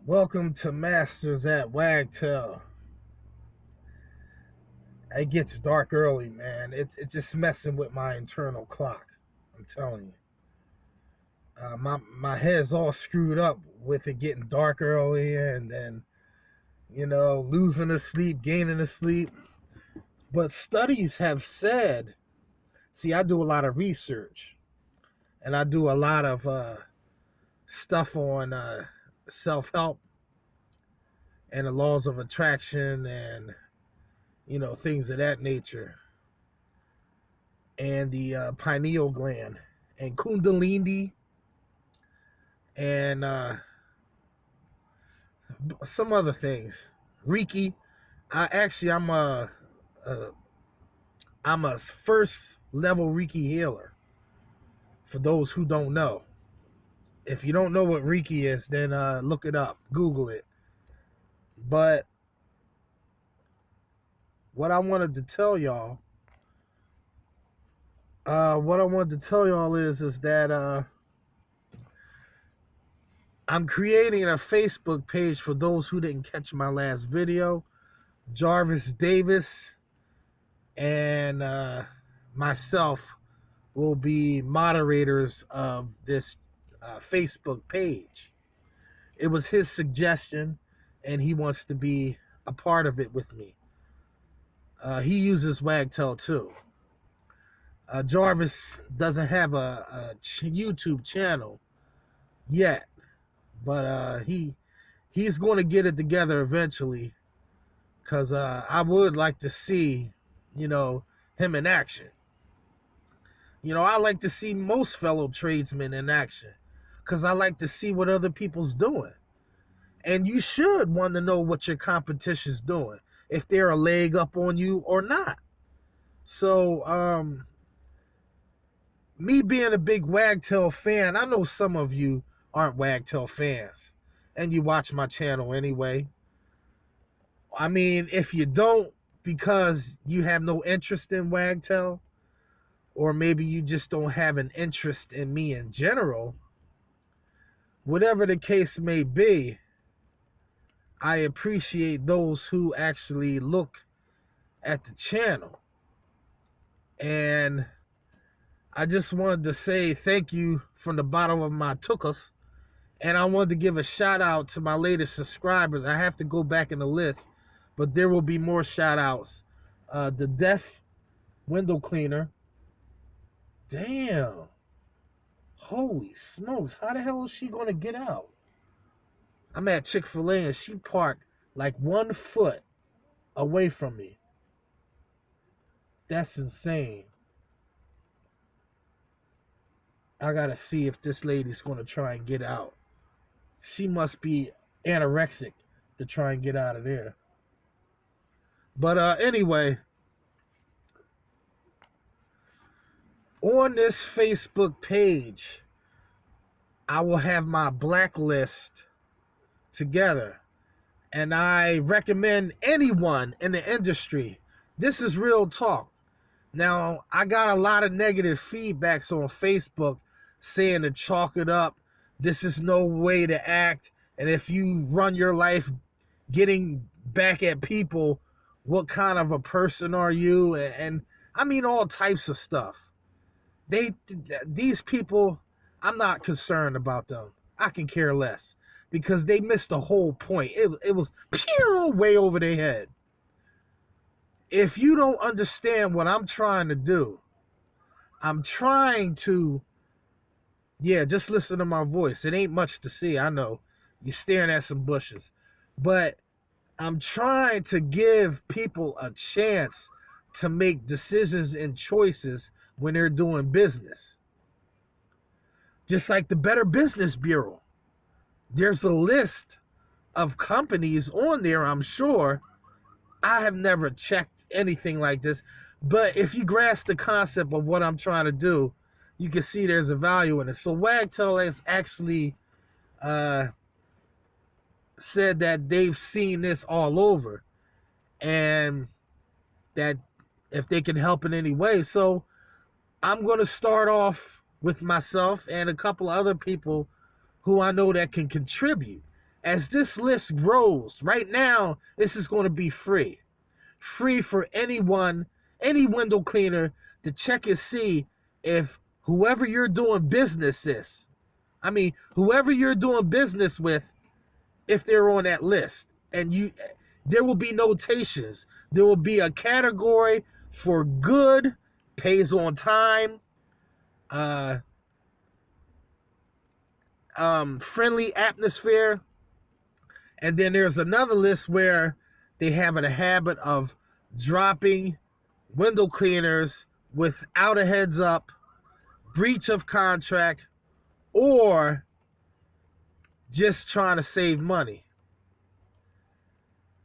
Welcome to Masters at Wagtail. It gets dark early, man. It's just messing with my internal clock. I'm telling you. My head's all screwed up with it getting dark early and then, losing the sleep, gaining the sleep. But studies have said, see, I do a lot of research and I do a lot of stuff on self-help and the laws of attraction and things of that nature, and the pineal gland and kundalini and some other things. Reiki. I'm a first level Reiki healer. For those who don't know, if you don't know what Reiki is, then look it up, Google it. But what I wanted to tell y'all is that I'm creating a Facebook page for those who didn't catch my last video. Jarvis Davis and myself will be moderators of this Facebook page. It was his suggestion, and he wants to be a part of it with me. He uses Wagtail Tools. Jarvis doesn't have a YouTube channel yet, but he's going to get it together eventually, because I would like to see, him in action. I like to see most fellow tradesmen in action, because I like to see what other people's doing. And you should want to know what your competition's doing, if they're a leg up on you or not. So, me being a big Wagtail fan, I know some of you aren't Wagtail fans, and you watch my channel anyway. I mean, if you don't because you have no interest in Wagtail, or maybe you just don't have an interest in me in general, whatever the case may be, I appreciate those who actually look at the channel. And I just wanted to say thank you from the bottom of my tuchus. And I wanted to give a shout out to my latest subscribers. I have to go back in the list, but there will be more shout outs. The Deaf Window Cleaner. Damn. Holy smokes. How the hell is she going to get out? I'm at Chick-fil-A and she parked like 1 foot away from me. That's insane. I gotta see if this lady's gonna try and get out. She must be anorexic to try and get out of there. But anyway, on this Facebook page, I will have my blacklist together. And I recommend anyone in the industry. This is real talk. Now, I got a lot of negative feedbacks on Facebook saying to chalk it up. This is no way to act. And if you run your life getting back at people, what kind of a person are you? And I mean, all types of stuff. These people, I'm not concerned about them. I can care less, because they missed the whole point. It was pure way over their head. If you don't understand what I'm trying to do, I'm trying to, just listen to my voice. It ain't much to see, I know. You're staring at some bushes. But I'm trying to give people a chance to make decisions and choices when they're doing business. Just like the Better Business Bureau. There's a list of companies on there, I'm sure. I have never checked anything like this. But if you grasp the concept of what I'm trying to do, you can see there's a value in it. So Wagtail has actually said that they've seen this all over, and that if they can help in any way. So I'm going to start off with myself and a couple of other people who I know that can contribute. As this list grows, right now, this is going to be free. Free for anyone, any window cleaner to check and see if whoever you're doing business is. I mean, whoever you're doing business with, if they're on that list. And there will be notations. There will be a category for good, pays on time, friendly atmosphere. And then there's another list where they have a habit of dropping window cleaners without a heads up, breach of contract, or just trying to save money.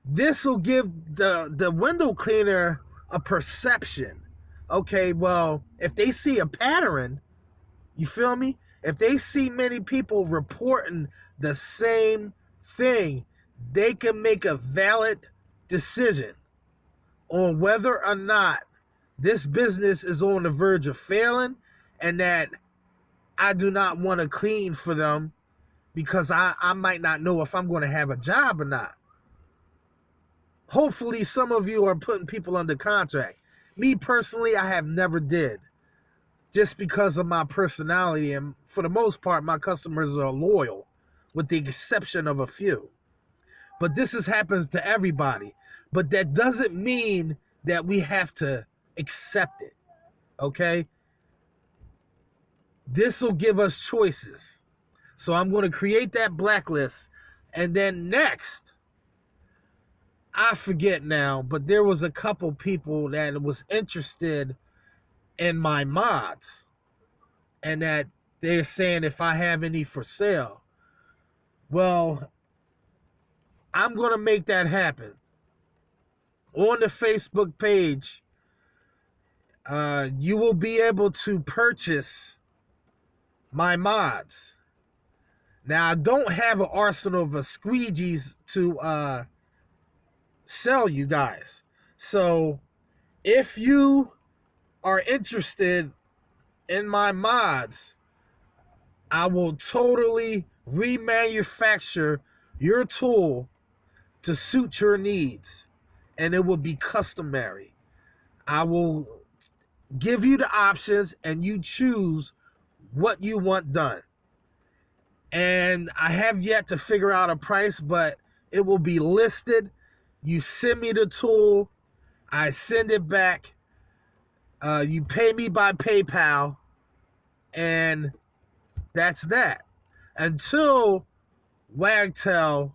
This will give the window cleaner a perception. Okay, well, if they see a pattern, you feel me? If they see many people reporting the same thing, they can make a valid decision on whether or not this business is on the verge of failing, and that I do not want to clean for them because I might not know if I'm going to have a job or not. Hopefully some of you are putting people under contract. Me personally, I have never did, just because of my personality, and for the most part, my customers are loyal, with the exception of a few. But this happens to everybody. But that doesn't mean that we have to accept it, okay? This will give us choices. So I'm going to create that blacklist. And then next, I forget now, but there was a couple people that was interested in my mods, and that they're saying if I have any for sale. Well, I'm going to make that happen. On the Facebook page, you will be able to purchase my mods. Now, I don't have an arsenal of squeegees to sell you guys. So, if you are interested in my mods, I will totally remanufacture your tool to suit your needs, and it will be customary. I will give you the options, and you choose what you want done. And I have yet to figure out a price, but it will be listed. You send me the tool, I send it back. You pay me by PayPal, and that's that. Until Wagtail's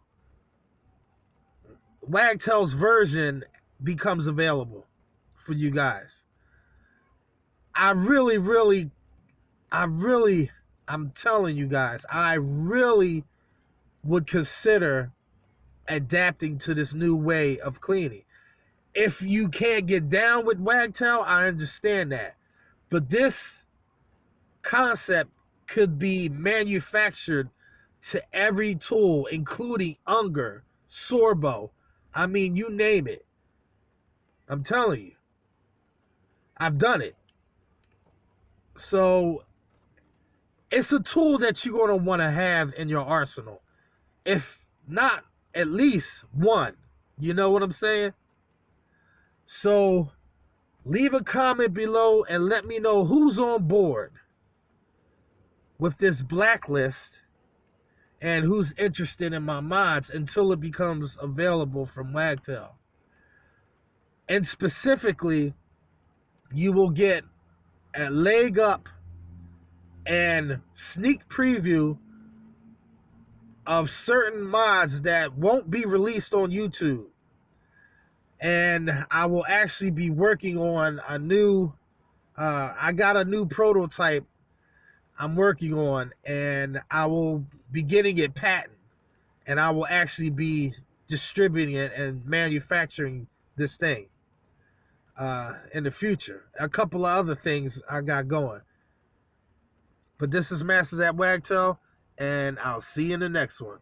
version becomes available for you guys. I'm telling you guys, I really would consider adapting to this new way of cleaning. If you can't get down with Wagtail, I understand that. But this concept could be manufactured to every tool, including Unger, Sorbo. I mean, you name it. I'm telling you. I've done it. So, it's a tool that you're going to want to have in your arsenal. If not, at least one. You know what I'm saying? So, leave a comment below and let me know who's on board with this blacklist and who's interested in my mods until it becomes available from Wagtail. And specifically, you will get a leg up and sneak preview of certain mods that won't be released on YouTube. And I will actually be working on a new, I got a new prototype I'm working on, and I will be getting it patented, and I will actually be distributing it and manufacturing this thing in the future. A couple of other things I got going. But this is Masters at Wagtail, and I'll see you in the next one.